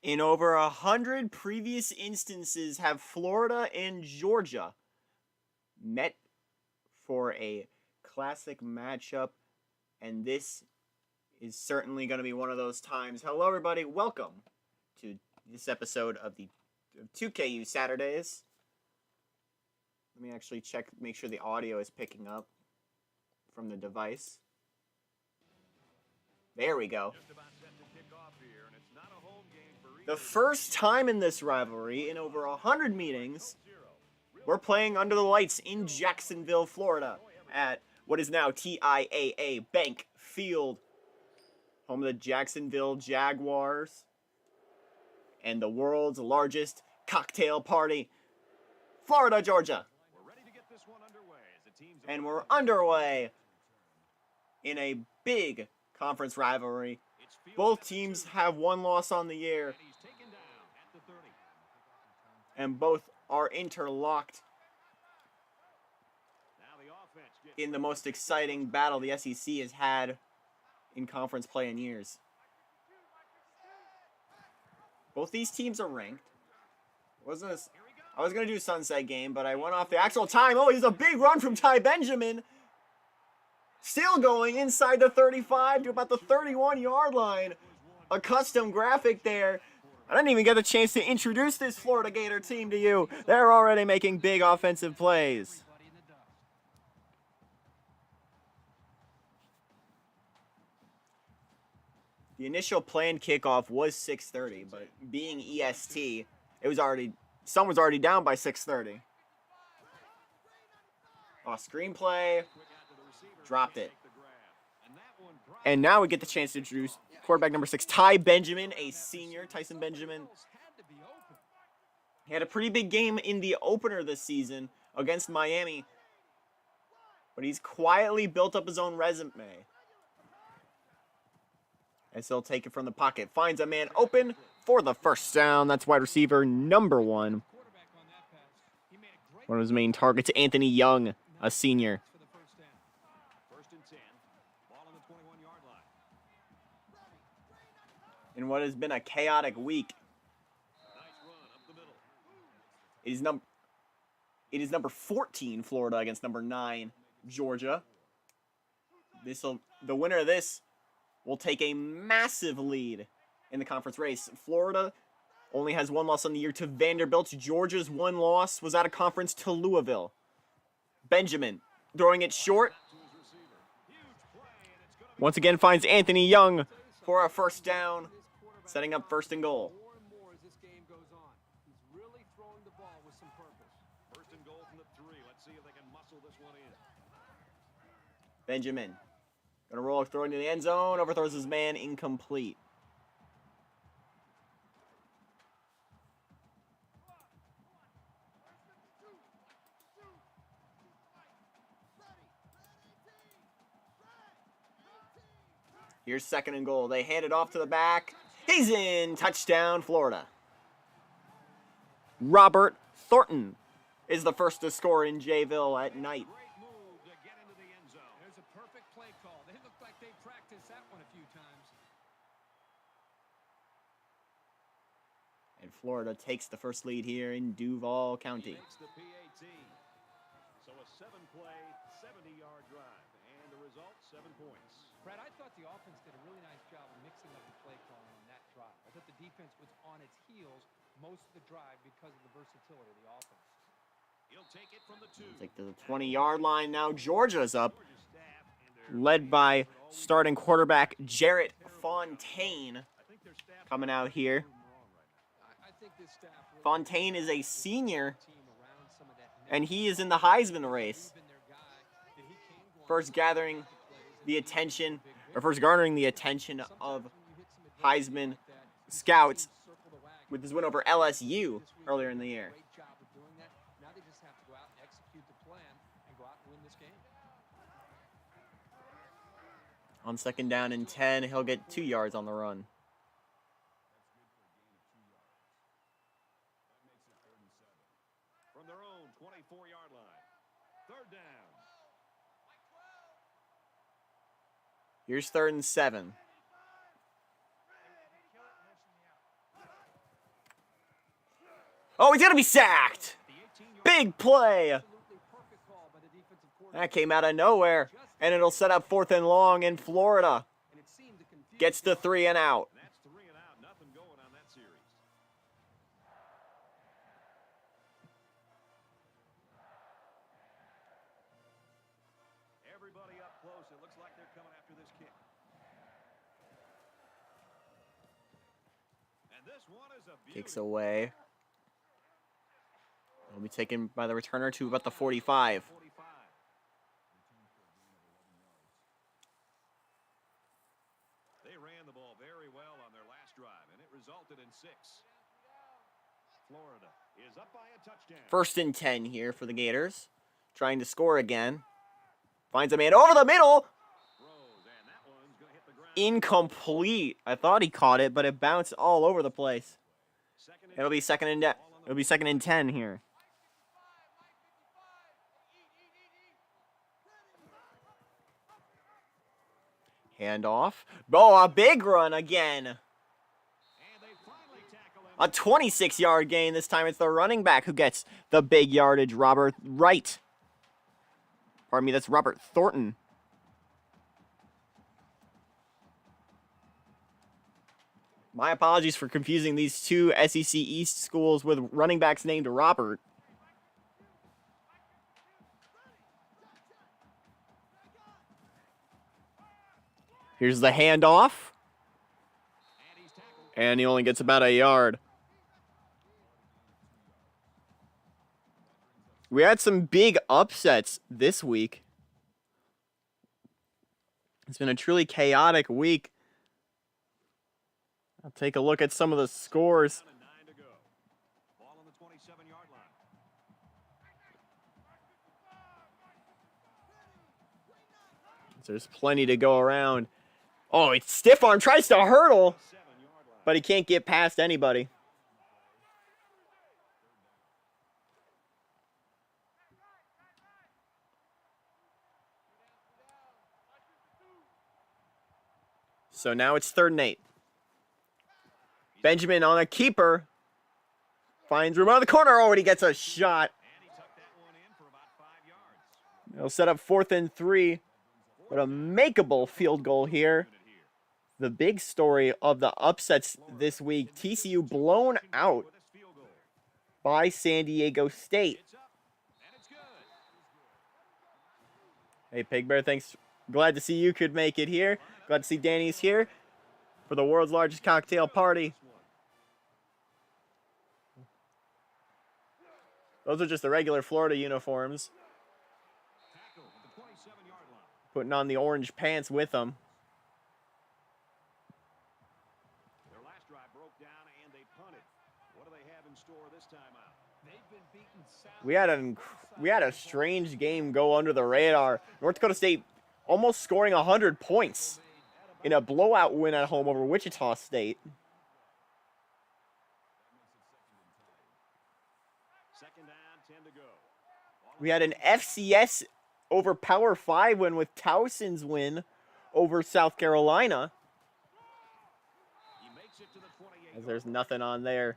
In over 100 previous instances have Florida and Georgia met for a classic matchup, and this is certainly going to be one of those times. Hello, everybody. Welcome to this episode of the 2KU Saturdays. Let me actually check, make sure the audio is picking up from the device. There we go. The first time in this rivalry, in over 100 meetings, we're playing under the lights in Jacksonville, Florida, at what is now TIAA Bank Field, home of the Jacksonville Jaguars, and the world's largest cocktail party, Florida, Georgia. And we're underway in a big conference rivalry. Both teams have one loss on the year, and both are interlocked in the most exciting battle the SEC has had in conference play in years. Both these teams are ranked. I was going to do Sunset Game, but I went off the actual time. Oh, he's a big run from Ty Benjamin. Still going inside the 35 to about the 31-yard line. A custom graphic there. I didn't even get a chance to introduce this Florida Gator team to you. They're already making big offensive plays. The initial planned kickoff was 6:30, but being EST, sun was already down by 6:30. Screenplay, dropped it. And now we get the chance to introduce quarterback number 6, Ty Benjamin, a senior. Tyson Benjamin. He had a pretty big game in the opener this season against Miami, but he's quietly built up his own resume. As he'll take it from the pocket. Finds a man open for the first down. That's wide receiver number 1. One of his main targets, Anthony Young, a senior. In what has been a chaotic week. It is number 14, Florida, against number 9, Georgia. The winner of this will take a massive lead in the conference race. Florida only has one loss on the year to Vanderbilt. Georgia's one loss was out of conference to Louisville. Benjamin throwing it short. Once again finds Anthony Young for a first down, setting up 1st and goal. Benjamin gonna roll, throwing to the end zone, overthrows his man, incomplete. Here's 2nd and goal. They hand it off to the back. He's in. Touchdown, Florida. Robert Thornton is the first to score in Jayville at night. There's a perfect play call. They look like they practiced that one a few times. And Florida takes the first lead here in Duval County. So a 7-play, 70-yard drive, and the result, 7 points. Brad, I thought the offense did a really nice job of mixing up the play calling on that drive. I thought the defense was on its heels most of the drive because of the versatility of the offense. He'll take it from the 2. Take to the 20-yard line now. Georgia's up, led by starting quarterback Jarrett Fontaine coming out here. Fontaine is a senior, and he is in the Heisman race. First garnering the attention of Heisman scouts with his win over LSU earlier in the year. On 2nd down and 10, he'll get 2 yards on the run. From their own 24-yard line. 3rd down. Here's 3rd and 7. Oh, he's going to be sacked. The 18-yard Big play. Absolutely perfect call by the defensive coordinator. That came out of nowhere. And it'll set up 4th and long in Florida. And it seemed to confuse Gets the 3 and out. And that's 3 and out. Nothing going on that series. Everybody up close. It looks like they're coming after this kick. And this one is a beauty. Kicks away. Will be taken by the returner to about the 45. 45. They ran the ball very well on their last drive, and it resulted in 6. Florida is up by a touchdown. 1st and 10 here for the Gators. Trying to score again. Finds a man over the middle. Throws, and that one's going to hit the ground. Incomplete. I thought he caught it, but it bounced all over the place. Second and It'll be second and 10 here. Handoff. Oh, a big run again. and they finally tackle him. A 26-yard gain. This time it's the running back who gets the big yardage. Robert Wright. Pardon me, that's Robert Thornton. My apologies for confusing these two SEC East schools with running backs named Robert. Here's the handoff. And he's tackled. And he only gets about a yard. We had some big upsets this week. It's been a truly chaotic week. I'll take a look at some of the scores. Down and 9 to go. Ball on the 27-yard line. There's plenty to go around. Oh, it's stiff arm, tries to hurdle, 7-yard line. but he can't get past anybody. So now it's 3rd and 8. Benjamin on a keeper. Finds room on the corner. Oh, and he gets a shot. And he tucked that one in for about 5 yards. It'll set up 4th and 3. But a makeable field goal here. The big story of the upsets this week. TCU blown out With this field goal. by San Diego State. It's up, and it's good. Hey, Pig Bear, thanks. Glad to see you could make it here. Glad to see Danny's here for the world's largest cocktail party. Those are just the regular Florida uniforms. Tackle at the 27-yard line. Putting on the orange pants with them. Their last drive broke down, and they punted. What do they have in store this time out? They've been beaten soundly. We had a strange game go under the radar. North Dakota State almost scoring 100 points in a blowout win at home over Wichita State. Second down, 10 to go. We had an FCS over Power 5 win with Towson's win over South Carolina. He makes it to the 28. As there's nothing on there.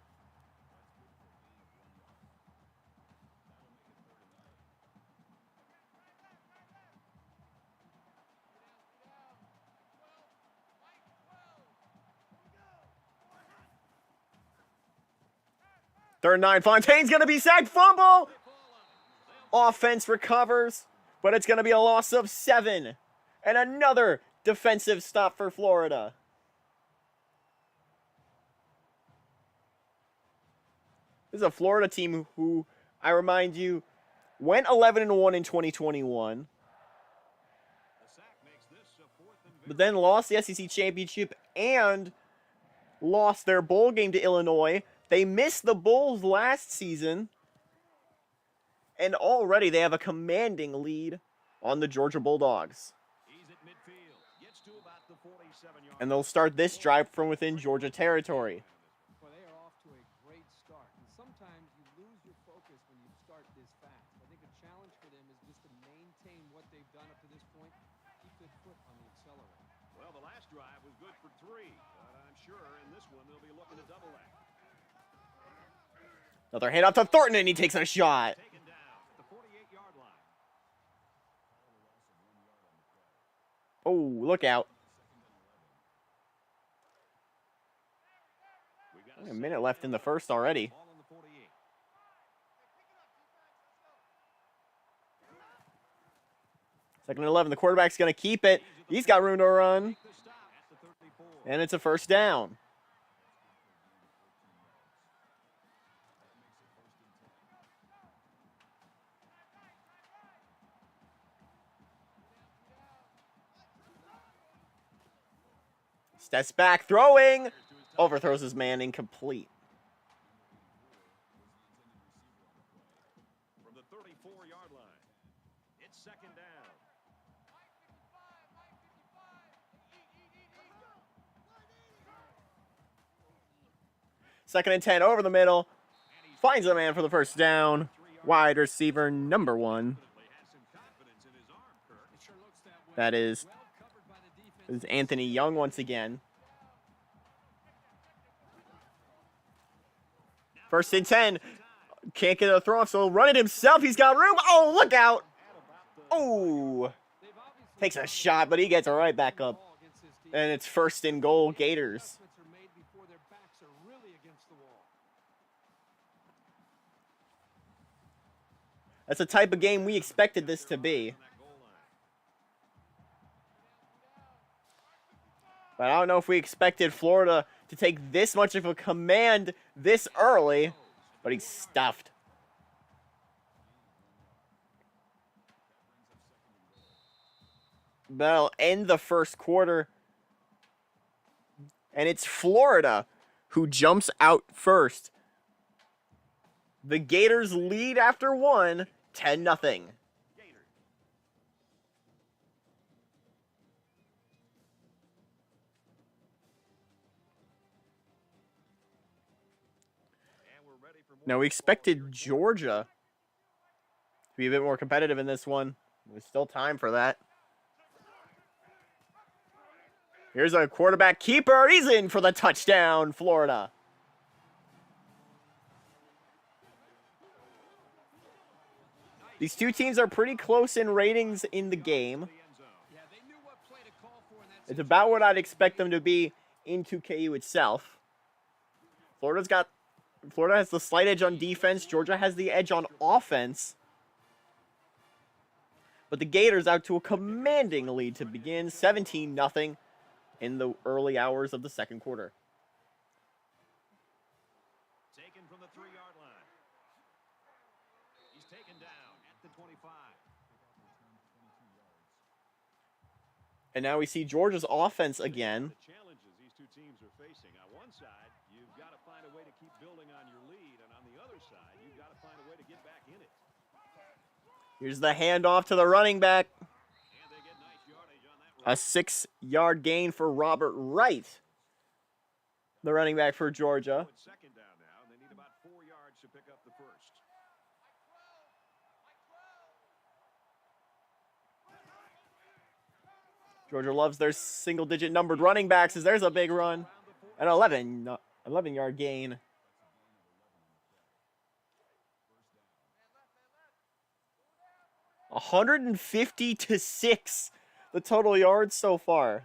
Third and 9. Fontaine's going to be sacked. Fumble. Offense recovers, but it's going to be a loss of 7. And another defensive stop for Florida. This is a Florida team who, I remind you, went 11-1 in 2021, The sack makes this a 4th and but then lost the SEC championship and lost their bowl game to Illinois. They missed the Bulls last season, and already they have a commanding lead on the Georgia Bulldogs. he's at midfield. Gets to about the 47-yard And they'll start this drive from within Georgia territory. Well, they are off to a great start. And sometimes you lose your focus when you start this fast. I think the challenge for them is just to maintain what they've done up to this point. Keep their foot on the accelerator. Well, the last drive was good for 3, but I'm sure in this one they'll be looking to double that. Another handoff to Thornton, and he takes a shot. Taken down at the 48-yard line. Oh, look out. We've got Only a minute left in the first already. Ball on the 48. Second and 11. The quarterback's going to keep it. He's got room to run. Make the stop at the 34. And it's a first down. Steps back, throwing. Overthrows his man, incomplete. From the 34-yard line. It's second down. Second and 10 over the middle. Finds a man for the first down. Wide receiver number 1. Has some confidence in his arm, Kirk. It sure looks that way. That is Well covered by the defense. Anthony Young once again. First and 10. Can't get a throw off, so he'll run it himself. He's got room. Oh, look out. Oh. They've obviously Takes a shot, but he gets it right back up. ball against this team. And it's first and goal, Gators. Adjustments are made before their backs are really against the wall. That's the type of game we expected this to be. But I don't know if we expected Florida to take this much of a command this early. But he's stuffed. That'll end the first quarter. And it's Florida who jumps out first. The Gators lead after one, 10-0. Now, we expected Georgia to be a bit more competitive in this one. There's still time for that. Here's a quarterback keeper. He's in for the touchdown, Florida. These two teams are pretty close in ratings in the game. Yeah, they knew what play to call for in that It's about what I'd expect them to be in 2KU itself. Florida has the slight edge on defense. Georgia has the edge on offense. But the Gators out to a commanding lead to begin, 17-0 in the early hours of the second quarter. Taken from the 3-yard line. He's taken down at the 25. And now we see Georgia's offense again. The challenges these two teams are facing. On one side, you've got to find a way to keep building on your lead, and on the other side, you've got to find a way to get back in it. Here's the handoff to the running back. And they get nice yardage on that run. A 6-yard gain for Robert Wright, the running back for Georgia. It's second down now, and they need about 4 yards to pick up the first. Georgia loves their single-digit numbered running backs as there's a big run. An 11-yard gain. $150-6, the total yards so far.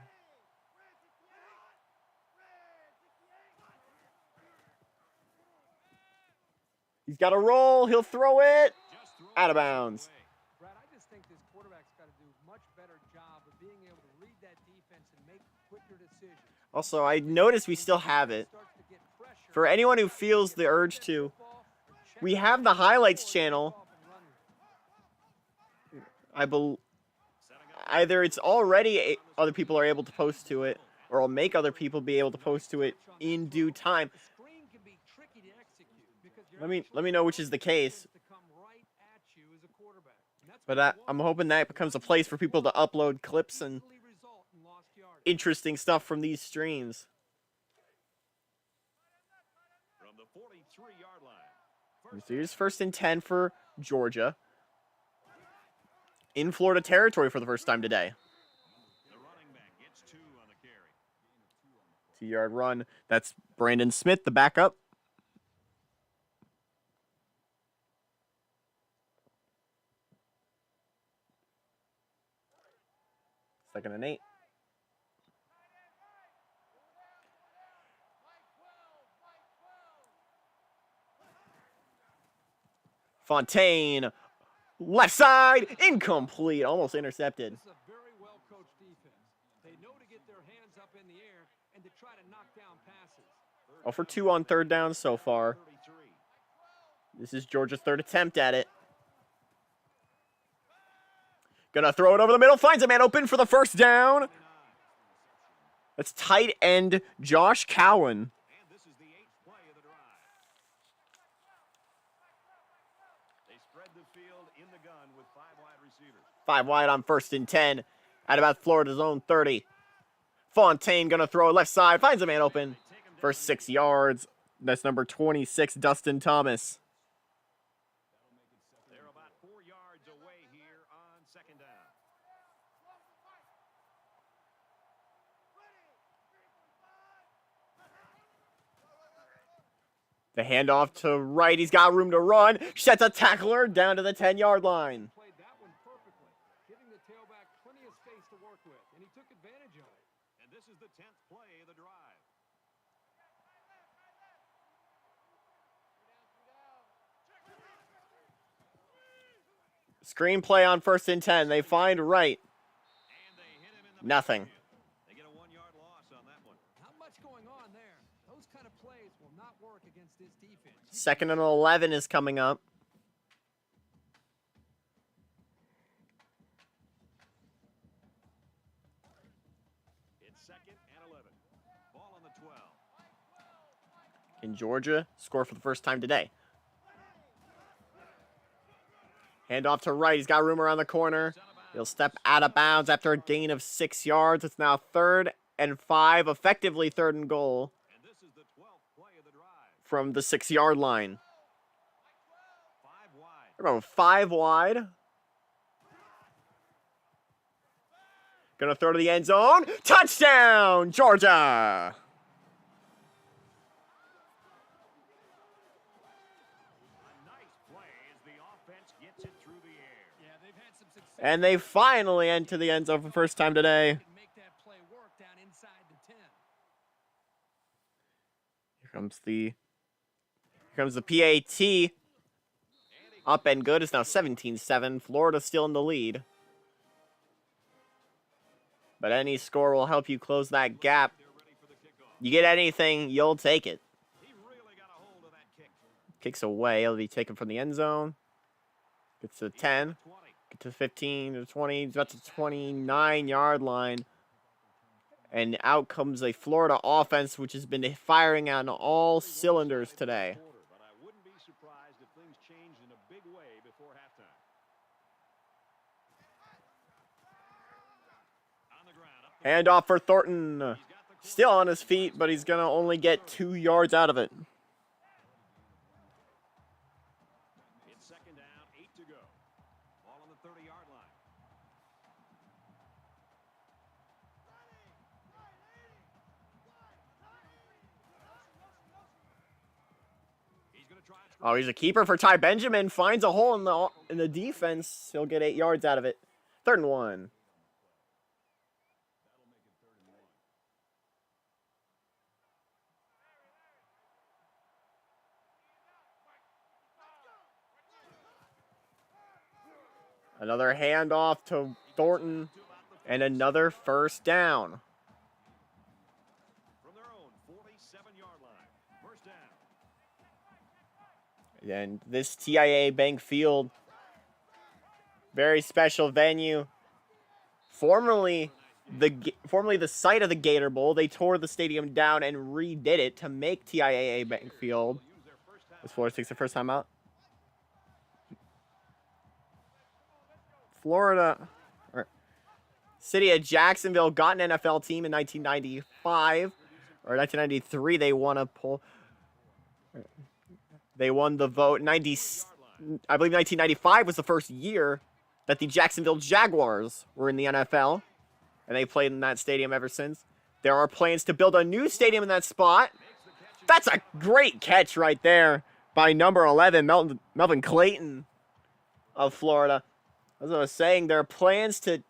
He's got a roll. He'll throw it out of bounds. Brad, I just think this quarterback's got to do a much better job of being able to read that defense and make quicker decisions. Also, I noticed we still have it. For anyone who feels the urge to, we have the highlights channel. Either it's already other people are able to post to it, or I'll make other people be able to post to it in due time. Let me know which is the case. But I'm hoping that becomes a place for people to upload clips and interesting stuff from these streams. From the 43-yard line. So here's first and 10 for Georgia. In Florida territory for the first time today. The running back gets 2 on the carry. 2-yard run. That's Brandon Smith, the backup. 2nd and 8. Fontaine, left side, incomplete, almost intercepted. This is a very well-coached defense. They know to get their hands up in the air and to try to knock down passes. 0 for 2 on 3rd down so far. This is Georgia's 3rd attempt at it. Gonna throw it over the middle, finds a man open for the 1st down. That's tight end Josh Cowan. And this is the 8th play of the drive. They spread the field in the gun with 5 wide receivers. 5 wide on 1st and 10 at about Florida's own 30. Fontaine gonna throw it left side, finds a man open for 6 yards. That's number 26, Dustin Thomas. They're about 4 yards away here on 2nd down. The handoff to right, he's got room to run. Sets a tackler down to the 10-yard line. Played that one perfectly, giving the tailback plenty of space to work with, and he took advantage of it. And this is the 10th play of the drive. Screenplay on 1st and 10. They find right. And they hit him in the Nothing. backfield. They get a 1-yard loss on that one. Not much going on there. Those kind of plays will not work against this defense. 2nd and 11 is coming up. It's 2nd and 11. Ball on the 12. Can Georgia score for the first time today? Handoff to right. He's got room around the corner. He'll step out of bounds after a gain of 6 yards. It's now 3rd and 5, effectively 3rd and goal And this is the 12th play of the drive. from the 6-yard line. 5 wide. They're going 5 wide. Gonna throw to the end zone. Touchdown, Georgia! A nice play as the offense gets it through the air. Yeah, they've had some success. And they finally enter the end zone for the first time today. Make that play work down inside the 10. Here comes the PAT. Up and good. It's now 17-7. Florida still in the lead. But any score will help you close that gap. They're ready for the kickoff. You get anything, you'll take it. He really got a hold of that kick. Kicks away. It'll be taken from the end zone. Gets to the 10. 20. Get to 15 to 20. It's about the 29-yard line. And out comes a Florida offense, which has been firing on all cylinders today. But I wouldn't be surprised if things changed in a big way before halftime. On the ground. Up the Handoff for Thornton. Still on his feet, but he's going to only get 2 yards out of it. It's 2nd down, 8 to go. Ball on the 30-yard line. He's going to try and Oh, he's a keeper for Ty Benjamin. Finds a hole in the defense. He'll get 8 yards out of it. 3rd and 1. Another handoff to Thornton. And another 1st down. from their own 47-yard line. 1st down. And this TIAA Bank Field, very special venue. Formerly the site of the Gator Bowl, they tore the stadium down and redid it to make TIAA Bank Field. As Florida takes the first time out. City of Jacksonville got an NFL team in 1995 or 1993. They won a poll. They won the vote. I believe 1995 was the first year that the Jacksonville Jaguars were in the NFL, and they played in that stadium ever since. There are plans to build a new stadium in that spot. That's a great catch right there by number 11, Melvin Clayton of Florida. As I was saying, there are plans to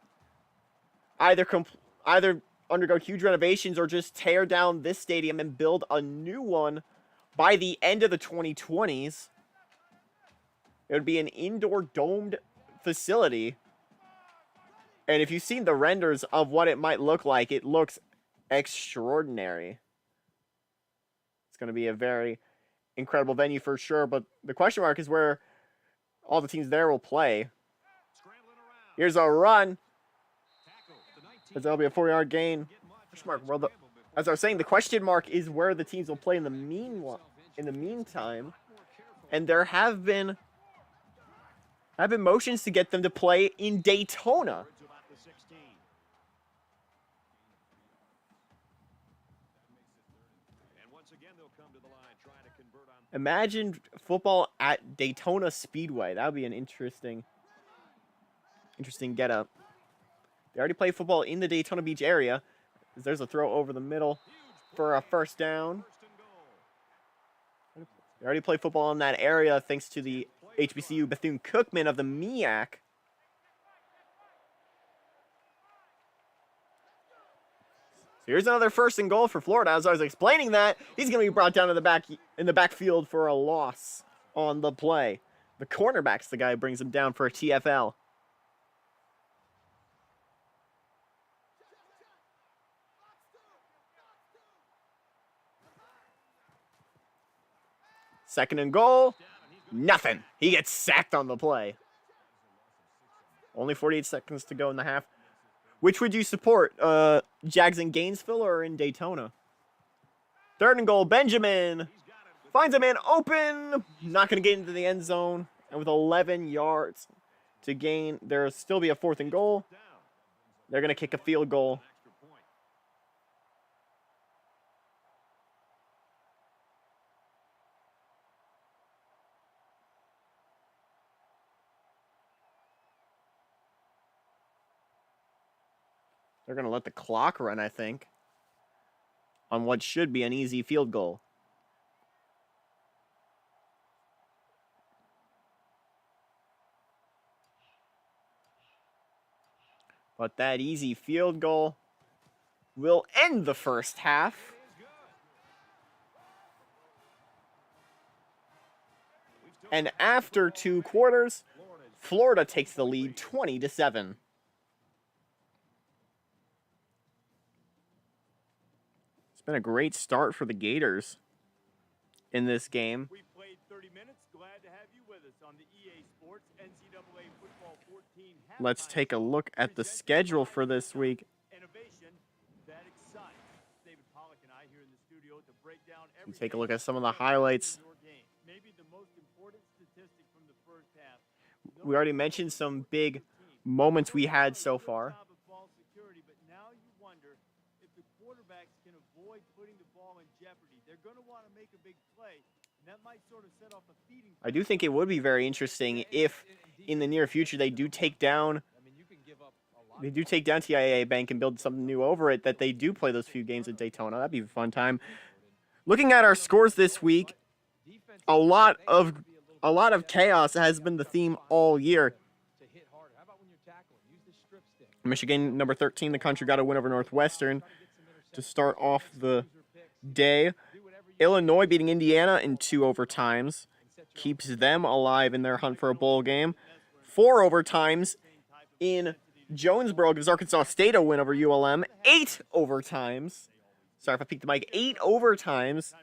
either undergo huge renovations or just tear down this stadium and build a new one by the end of the 2020s. It would be an indoor domed facility. And if you've seen the renders of what it might look like, it looks extraordinary. It's going to be a very incredible venue for sure, but the question mark is where all the teams there will play. Here's a run. As that'll be a 4-yard gain. Question mark. Well, as I was saying, the question mark is where the teams will play in the meantime. And there have been motions to get them to play in Daytona. Imagine football at Daytona Speedway. That would be an interesting get-up. They already play football in the Daytona Beach area. There's a throw over the middle for a first down. They already play football in that area thanks to the HBCU Bethune-Cookman of the MEAC. So here's another 1st and goal for Florida. As I was explaining that, he's going to be brought down to the back in the backfield for a loss on the play. The cornerback's the guy who brings him down for a TFL. Second and goal. Nothing. He gets sacked on the play. Only 48 seconds to go in the half. Which would you support? Jags in Gainesville or in Daytona? 3rd and goal. Benjamin finds a man open. Not going to get into the end zone. And with 11 yards to gain, there'll still be a 4th and goal. They're going to kick a field goal. They're going to let the clock run, I think, on what should be an easy field goal. But that easy field goal will end the first half. And after 2 quarters, Florida takes the lead 20-7. It's been a great start for the Gators in this game. We played 30 minutes. Glad to have you with us on the EA Sports NCAA Football 14. Let's take a look at the schedule for this week. Innovation that excites. David Pollock and I here in the studio to break down And take a look at some of the highlights. Maybe the most important statistic from the first half. We already mentioned some big moments we had so far. But now you wonder if the quarterbacks can avoid putting the ball in jeopardy. They're going to want to make a big play, and that might sort of set off a feeding. I do think it would be very interesting if in the near future they do take down TIAA Bank and build something new over it, that they do play those few games at Daytona. That'd be a fun time. Looking at our scores this week, a lot of chaos has been the theme all year. Michigan, number 13 in the country, got a win over Northwestern to start off the day. Illinois beating Indiana in 2 overtimes keeps them alive in their hunt for a bowl game. 4 overtimes in Jonesboro gives Arkansas State a win over ULM. 8 overtimes. Sorry if I peeked the mic. 8 overtimes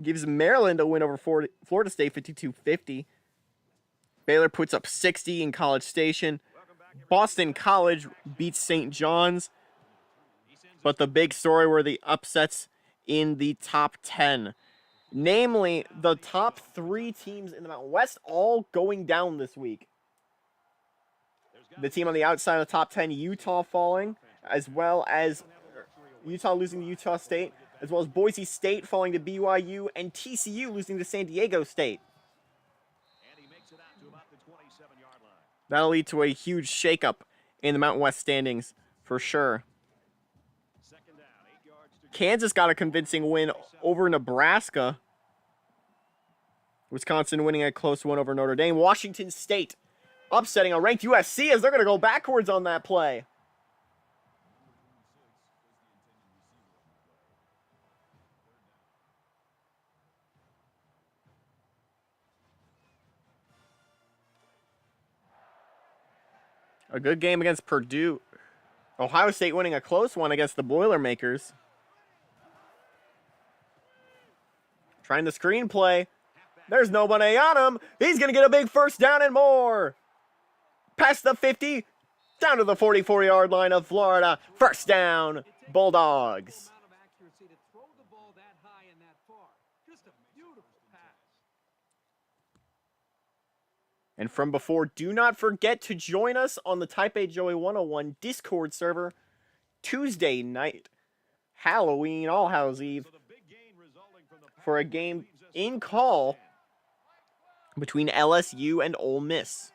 gives Maryland a win over Florida State, 52-50. Baylor puts up 60 in College Station. Boston College beats St. John's. But the big story were the upsets in the top 10. Namely, the top 3 teams in the Mountain West all going down this week. The team on the outside of the top 10, Utah falling, as well as Utah losing to Utah State, as well as Boise State falling to BYU, and TCU losing to San Diego State. That'll lead to a huge shakeup in the Mountain West standings, for sure. Kansas got a convincing win over Nebraska. Wisconsin winning a close one over Notre Dame. Washington State upsetting a ranked USC as they're going to go backwards on that play. A good game against Purdue. Ohio State winning a close one against the Boilermakers. Trying the screenplay. There's nobody on him. He's going to get a big first down and more. Past the 50, down to the 44-yard line of Florida. First down, Bulldogs. And from before, do not forget to join us on the Type A Joey 101 Discord server Tuesday night, Halloween, All Hallows Eve, for a game in call between LSU and Ole Miss.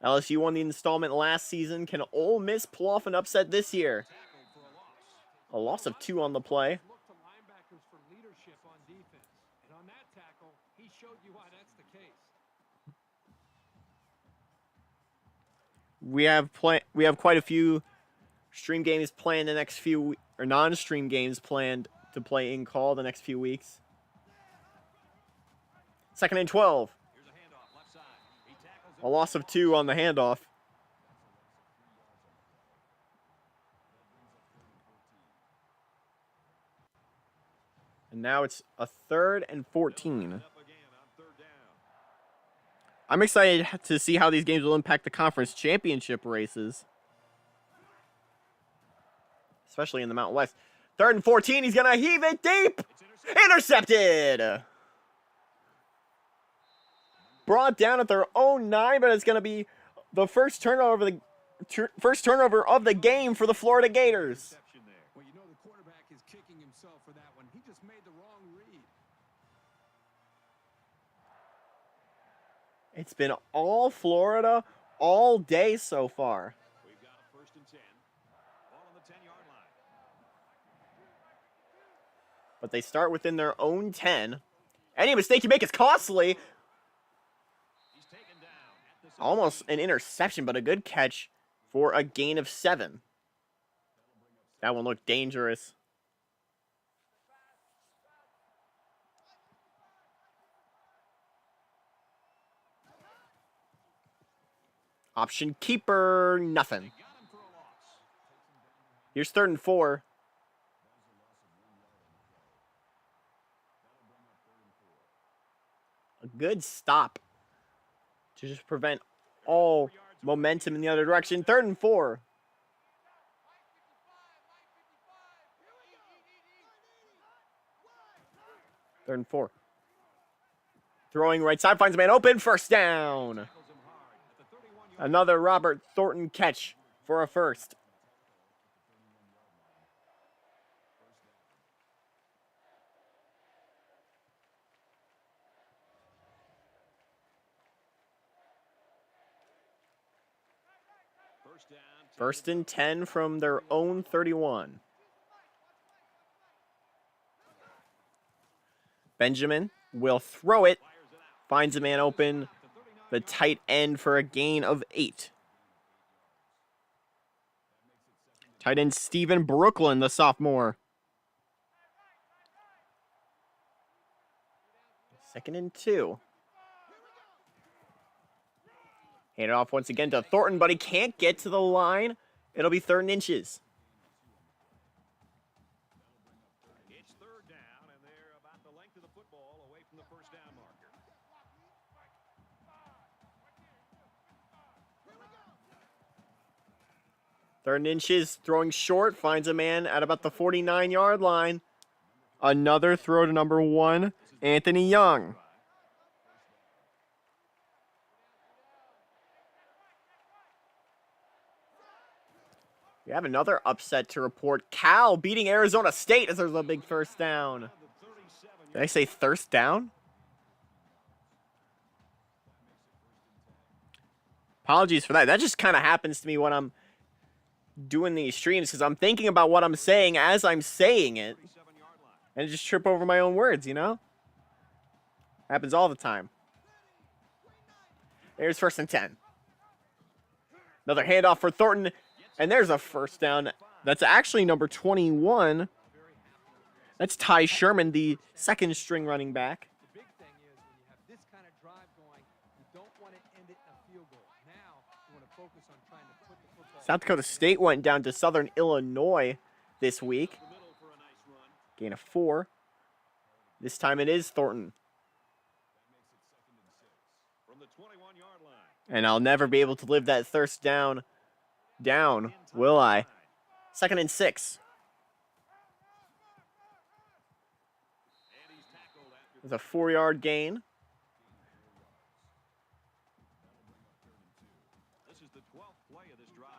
LSU won the installment last season. Can Ole Miss pull off an upset this year? A loss of 2 on the play. We have quite a few stream games planned the next few, or non-stream games planned to play in call the next few weeks. 2nd and 12. A loss of 2 on the handoff. And now it's a 3rd and 14. I'm excited to see how these games will impact the conference championship races. Especially in the Mountain West. 3rd and 14, he's going to heave it deep. Intercepted. Brought down at their own 9, but it's going to be the first turnover of the game for the Florida Gators. Well, you know the quarterback is kicking himself for that one. He just made the wrong read. It's been all Florida all day so far. We've got a 1st and 10. Ball on the 10-yard line. But they start within their own 10. Any mistake you make is costly. He's taken down at the Almost an interception, but a good catch for a gain of 7. That one looked dangerous. Option keeper, nothing. Here's 3rd and 4. A good stop to just prevent all momentum in the other direction. 3rd and 4. Third and 4. Throwing right side, finds a man open, first down. Another Robert Thornton catch for a first. First and 10 from their own 31. Benjamin will throw it. Finds a man open. The tight end for a gain of 8. Tight end Stephen Brooklyn, the sophomore. 2nd and 2. Hand it off once again to Thornton, but he can't get to the line. It'll be 3rd and inches. It's 3rd down, and they're about the length of the football away from the first down marker. Third and inches, throwing short, finds a man at about the 49-yard line. Another throw to number 1, Anthony Young. We have another upset to report. Cal beating Arizona State as there's a big first down. Did I say thirst down? Apologies for that. That just kind of happens to me when I'm doing these streams because I'm thinking about what I'm saying as I'm saying it. And just trip over my own words, you know? Happens all the time. There's 1st and 10. Another handoff for Thornton. And there's a first down. That's actually number 21. That's Ty Sherman, the 2nd string running back. The big thing is when you have this kind of drive going, you don't want to end it in a field goal. Now you want to focus South Dakota State went down to Southern Illinois this week. The middle for a nice run. Gain of 4. This time it is Thornton. From the 21-yard line. And I'll never be able to live that thirst down, will I? 2nd and 6. And he's tackled after There's a 4-yard gain. this is the 12th play of this drive.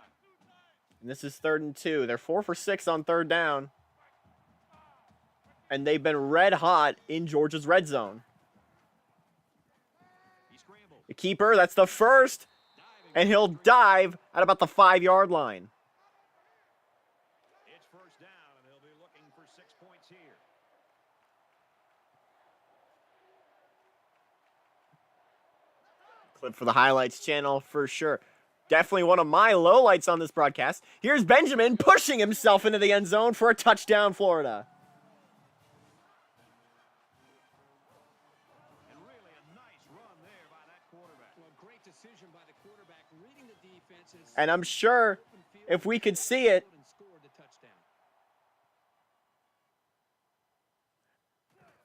And this is 3rd and 2. They're 4 for 6 on 3rd down. And they've been red hot in Georgia's red zone. He scrambled. The keeper, that's the first. And he'll dive at about the 5-yard line. It's first down, and they'll be looking for 6 points here. Clip for the highlights channel for sure. Definitely one of my lowlights on this broadcast. Here's Benjamin pushing himself into the end zone for a touchdown, Florida. And really a nice run there by that quarterback. Well, great decision by the quarterback, reading the defenses. And I'm sure if we could see it, And scored the touchdown.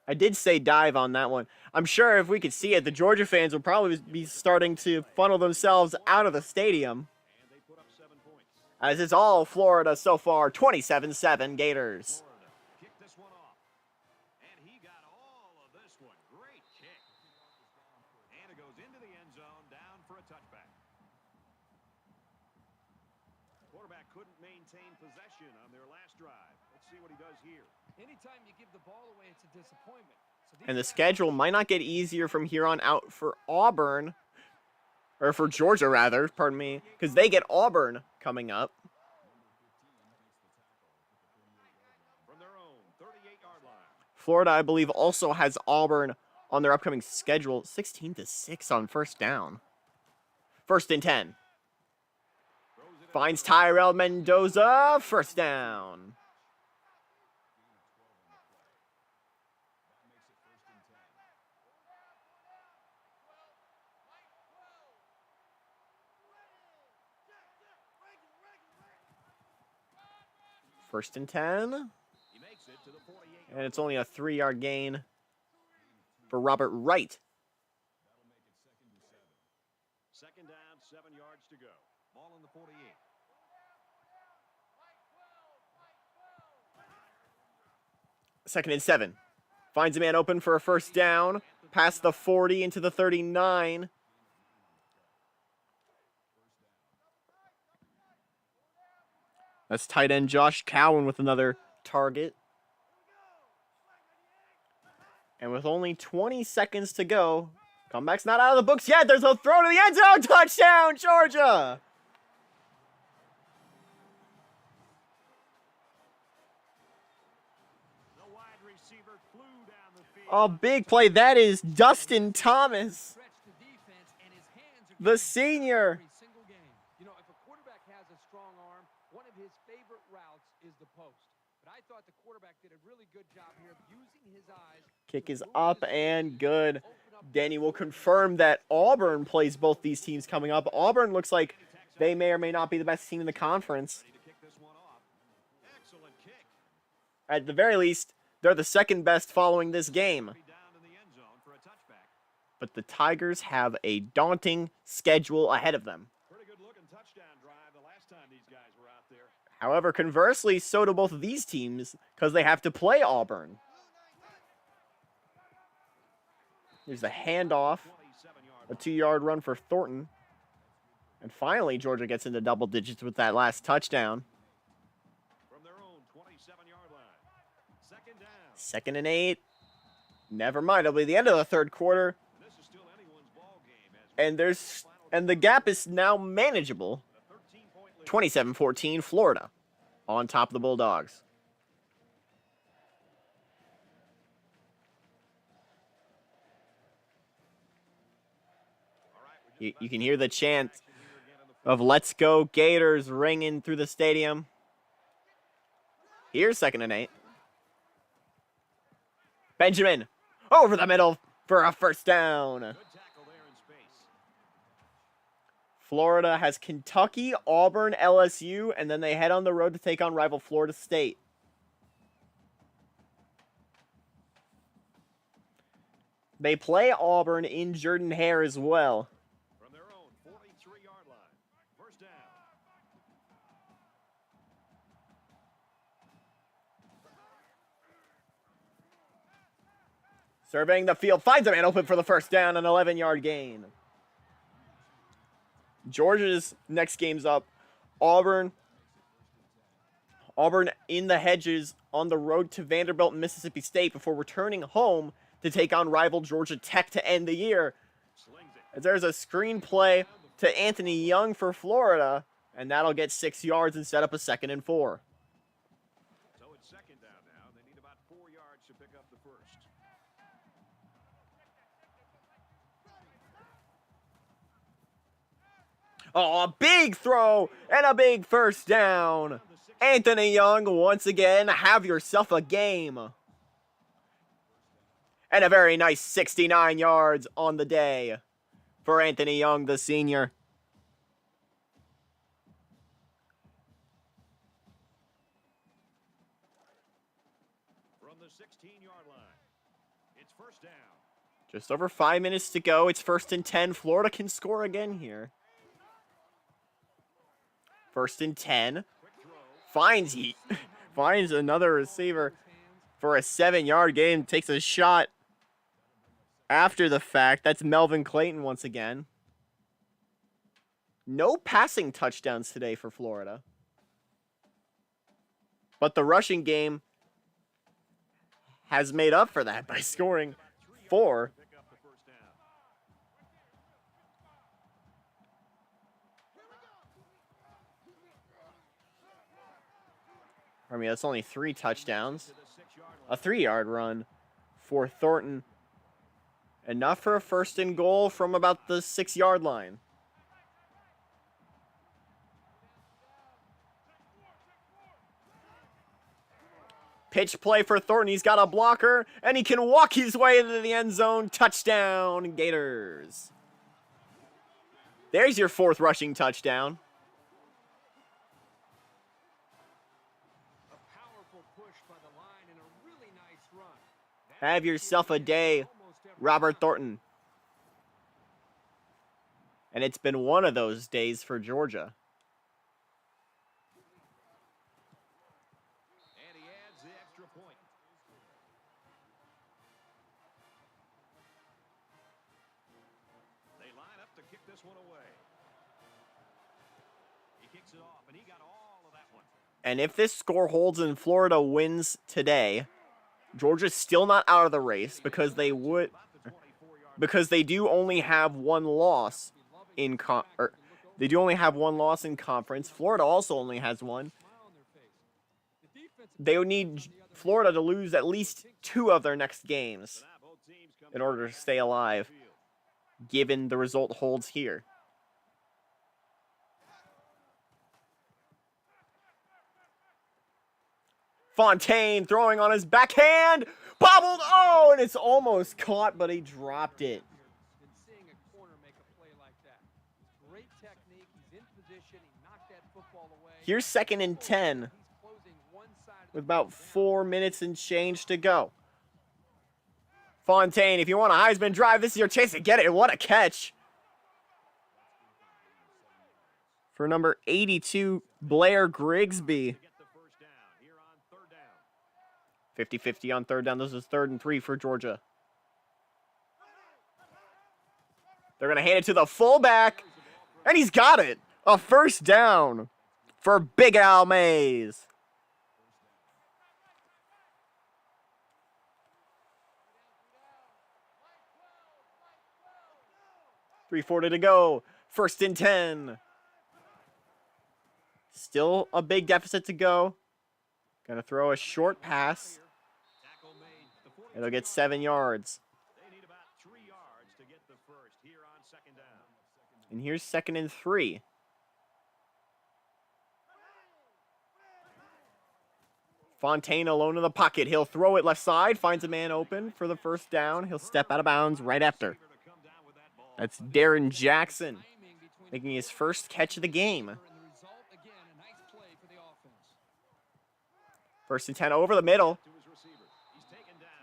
I did say dive on that one. I'm sure if we could see it, the Georgia fans will probably be starting to funnel themselves out of the stadium. And they put up 7 points. As it's all Florida so far, 27-7 Gators. Florida kicked this one off. And he got all of this one. Great kick. And it goes into the end zone, down for a touchback. Quarterback couldn't maintain possession on their last drive. Let's see what he does here. Anytime you give the ball away, it's a disappointment. So these And the guys- schedule might not get easier from here on out for Auburn. Or for Georgia, rather. Pardon me. Because they get Auburn coming up. From their own 38-yard line. Florida, I believe, also has Auburn on their upcoming schedule. 16-6 on first down. 1st and 10. Throws it Finds Tyrell Mendoza. First down. First and 10. He makes it to the 48. And it's only a 3-yard gain for Robert Wright. Second down, 7 yards to go. Ball on the 48. Second and 7. Finds a man open for a first down. Past the 40 into the 39. That's tight end Josh Cowan with another target. And with only 20 seconds to go, comeback's not out of the books yet. There's a throw to the end zone. Touchdown, Georgia! The wide receiver flew down the field. A big play. That is Dustin Thomas, Stretch the defense, and his hands are the getting senior. every single game. You know, if a quarterback has a strong arm, one of his favorite routes is the post. But I thought the quarterback did a really good job here of using his eyes. Kick to is move up his and feet, good. open up Danny will the field. confirm that Auburn plays both these teams coming up. Auburn looks like they may or may not be the best team in the conference. Ready to kick this one off. Excellent kick. At the very least, they're the second best following this game. Be down in the end zone for a touchback. But the Tigers have a daunting schedule ahead of them. Pretty good looking touchdown drive the last time these guys were out there. However, conversely, so do both of these teams because they have to play Auburn. Here's the handoff, 27-yard a line. 2-yard run for Thornton. And finally, Georgia gets into double digits with that last touchdown. From their own 27-yard line. Second down. 2nd and 8. Never mind, it'll be the end of the third quarter. This is still anyone's ball game as And the gap is now manageable. a 13-point lead. 27-14, Florida on top of the Bulldogs. All right, we're just You about can to hear the get chant action here again on the of "Let's Go Gators" ringing through the stadium. Here's 2nd and 8. Benjamin over the middle for a first down. good tackle there in space. Florida has Kentucky, Auburn, LSU, and then they head on the road to take on rival Florida State. They play Auburn in Jordan-Hare as well. From their own 43-yard line. First down. Surveying the field, finds a man open for the first down, an 11-yard gain. Georgia's next game's up. Auburn in the hedges on the road to Vanderbilt and Mississippi State before returning home to take on rival Georgia Tech to end the year. As there's a screen play to Anthony Young for Florida, and that'll get 6 yards and set up a 2nd and 4. So it's second down now. They need about 4 yards to pick up the first. Oh, a big throw and a big first down. Anthony Young, once again, have yourself a game. And a very nice 69 yards on the day for Anthony Young, the senior. From the 16-yard line, it's first down. Just over 5 minutes to go. It's 1st and 10. Florida can score again here. 1st and 10. Finds another receiver for a 7-yard gain. Takes a shot after the fact. That's Melvin Clayton once again. No passing touchdowns today for Florida. But the rushing game has made up for that by scoring 4. I mean, that's only 3 touchdowns. A 3-yard run for Thornton. Enough for a 1st and goal from about the 6-yard line. Pitch play for Thornton. He's got a blocker, and he can walk his way into the end zone. Touchdown, Gators. There's your 4th rushing touchdown. Have yourself a day, Robert Thornton. And it's been one of those days for Georgia. And he adds the extra point. They line up to kick this one away. He kicks it off, and he got all of that one. And if this score holds and Florida wins today, Georgia's still not out of the race because they do only have one loss in conference. Florida also only has one. They would need Florida to lose at least 2 of their next games in order to stay alive, given the result holds here. Fontaine throwing on his backhand. Bobbled. Oh, and it's almost caught, but he dropped it. Seeing a corner make a play like that. Great technique. He's in position. He knocked that football away. Here's 2nd and 10 with about 4 minutes and change to go. Fontaine, if you want a Heisman drive, this is your chance to get it. What a catch. For number 82, Blair Grigsby. 50-50 on 3rd down. This is 3rd and 3 for Georgia. They're going to hand it to the fullback. And he's got it. A 1st down for Big Al Mays. .340 to go. 1st and 10. Still a big deficit to go. Gonna throw a short pass. It'll get 7 yards. They need about 3 yards to get the first here on 2nd down. And here's 2nd and 3. Fontaine alone in the pocket. He'll throw it left side. Finds a man open for the 1st down. He'll step out of bounds right after. That's Darren Jackson. making his first catch of the game. First and 10 over the middle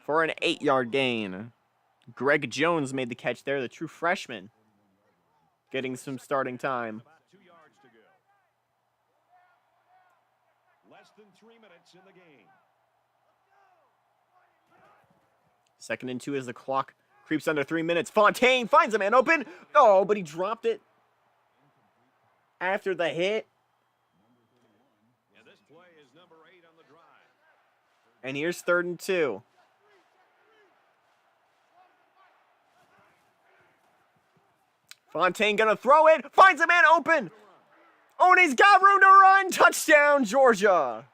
for an 8-yard gain. Greg Jones made the catch there, the true freshman, getting some starting time. About 2 yards to go. Less than 3 minutes in the game. Second and 2 as the clock creeps under 3 minutes. Fontaine finds a man open. Oh, but he dropped it after the hit. And this play is number 8 on the drive. And here's 3rd and 2. Fontaine gonna throw it. Finds a man open. Oh, and he's got room to run. Touchdown, Georgia.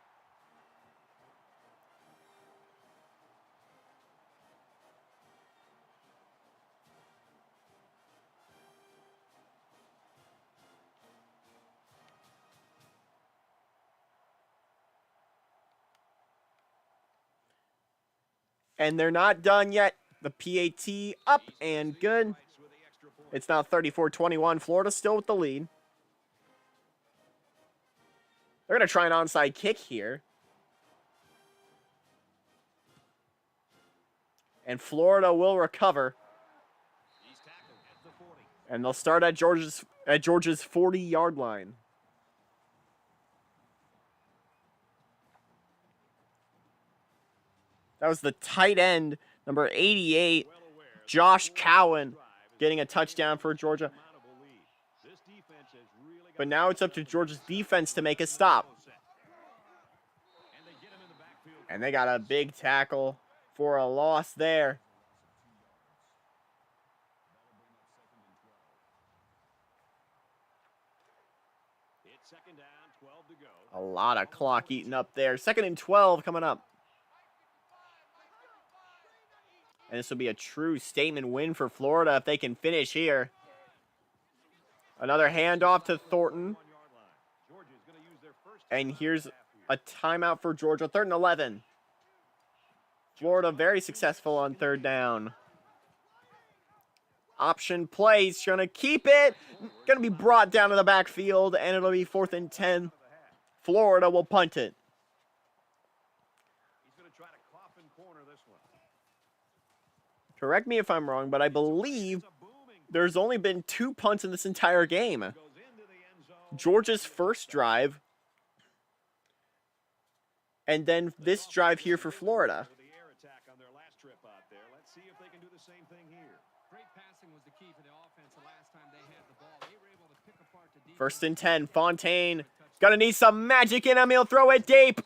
And they're not done yet. The PAT up and good. It's now 34-21. Florida still with the lead. They're going to try an onside kick here. And Florida will recover. And they'll start at Georgia's 40-yard line. That was the tight end, number 88, Josh Cowan, getting a touchdown for Georgia. But now it's up to Georgia's defense to make a stop. And they got a big tackle for a loss there. It's 2nd down, 12 to go. A lot of clock eaten up there. 2nd and 12 coming up. And this will be a true statement win for Florida if they can finish here. Another handoff to Thornton. And here's a timeout for Georgia. 3rd and 11. Florida very successful on 3rd down. Option play. He's trying to keep it. Going to be brought down to the backfield. And it'll be 4th and 10. Florida will punt it. He's going to try to coffin corner this one. Correct me if I'm wrong, but I believe there's only been 2 punts in this entire game. Georgia's first drive, and then this drive here for Florida. The air attack on their last trip out there. Let's see if they can do the same thing here. Great passing was the key for the offense the last time they had the ball. They were able to pick apart the defense. 1st and 10, Fontaine. Gonna need some magic in him. He'll throw it deep.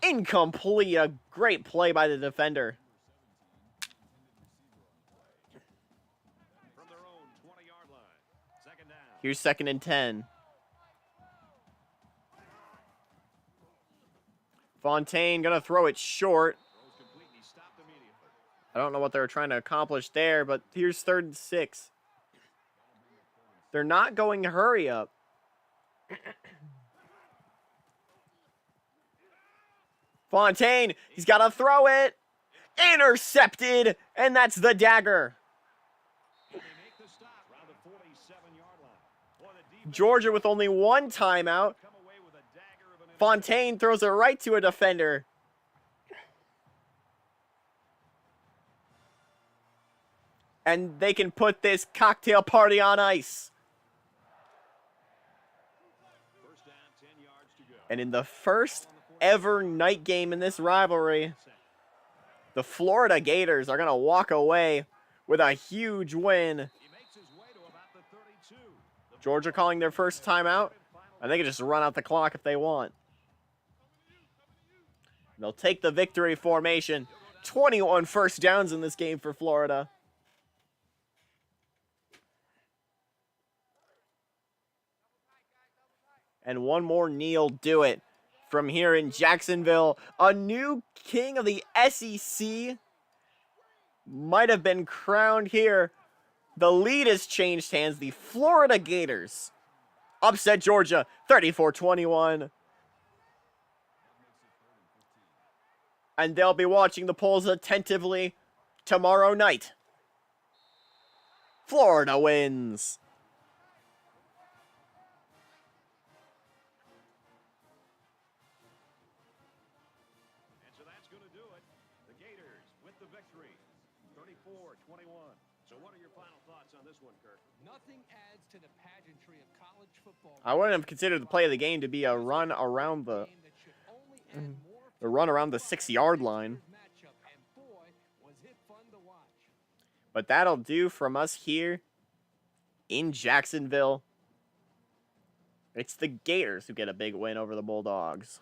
Incomplete. A great play by the defender. From their own 20-yard line. 2nd down. Here's 2nd and 10. Fontaine gonna throw it short. Throws complete and he stopped immediately. I don't know what they were trying to accomplish there, but here's 3rd and 6. They're not going to hurry up. Fontaine, he's got to throw it. Intercepted, and that's the dagger. And they make the stop around the 47-yard line. Boy, the defense Georgia with only 1 timeout. come away with a dagger of an Fontaine throws it right to a defender. And they can put this cocktail party on ice. 1st down, 10 yards to go. And in the first ever night game in this rivalry, the Florida Gators are going to walk away with a huge win. He makes his way to about the 32. Georgia calling their first timeout. And they can just run out the clock if they want. They'll take the victory formation. 21 first downs in this game for Florida. And one more kneel do it from here in Jacksonville. A new king of the SEC might have been crowned here. The lead has changed hands. The Florida Gators upset Georgia 34-21. And they'll be watching the polls attentively tomorrow night. Florida wins. going to do it. The Gators with the victory, 34-21. So what are your final thoughts on this one, Kirk? Nothing adds to the pageantry of college football. I wouldn't have considered the play of the game to be a run around the 6-yard line. But that'll do from us here in Jacksonville. It's the Gators who get a big win over the Bulldogs.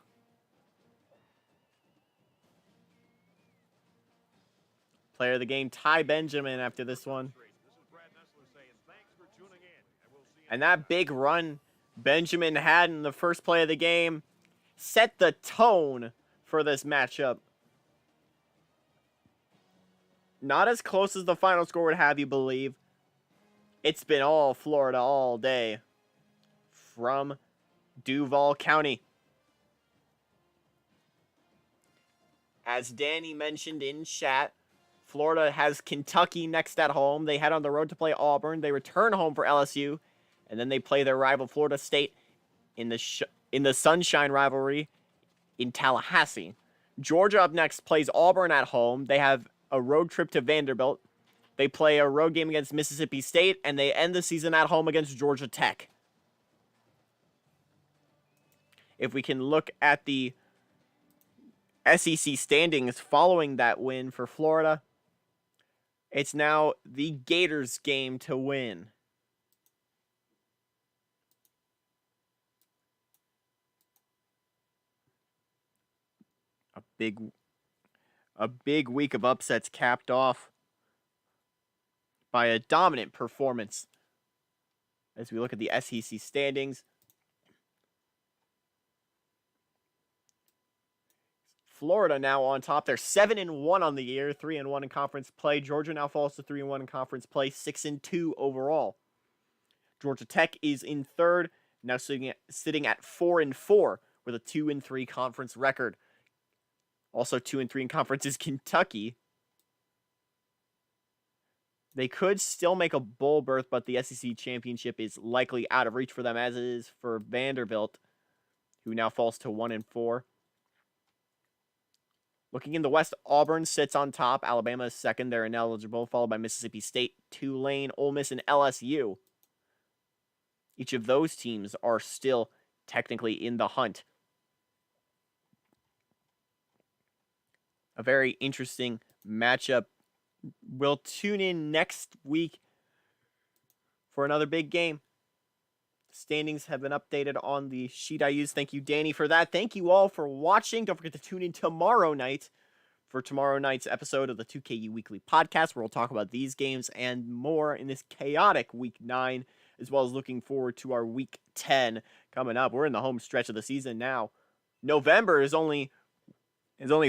Player of the game, Ty Benjamin, after this one. And that big run Benjamin had in the first play of the game set the tone for this matchup. Not as close as the final score would have you believe. It's been all Florida all day from Duval County. As Danny mentioned in chat, Florida has Kentucky next at home. They head on the road to play Auburn. They return home for LSU, and then they play their rival Florida State in the Sunshine rivalry in Tallahassee. Georgia up next plays Auburn at home. They have a road trip to Vanderbilt. They play a road game against Mississippi State, and they end the season at home against Georgia Tech. If we can look at the SEC standings following that win for Florida, it's now the Gators' game to win. A big week of upsets capped off by a dominant performance. As we look at the SEC standings, Florida now on top. They're 7-1 on the year, 3-1 in conference play. Georgia now falls to 3-1 in conference play, 6-2 overall. Georgia Tech is in third, now sitting at 4-4 with a 2-3 conference record. Also 2-3 in conference is Kentucky. They could still make a bowl berth, but the SEC championship is likely out of reach for them, as it is for Vanderbilt, who now falls to 1-4. Looking in the West, Auburn sits on top. Alabama is second. They're ineligible, followed by Mississippi State, Tulane, Ole Miss, and LSU. Each of those teams are still technically in the hunt. A very interesting matchup. We'll tune in next week for another big game. Standings have been updated on the sheet I use. Thank you, Danny, for that. Thank you all for watching. Don't forget to tune in tomorrow night for tomorrow night's episode of the 2KU Weekly Podcast, where we'll talk about these games and more in this chaotic Week 9, as well as looking forward to our Week 10 coming up. We're in the home stretch of the season now. November is only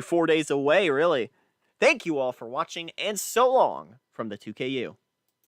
4 days away, really. Thank you all for watching, and so long from the 2KU.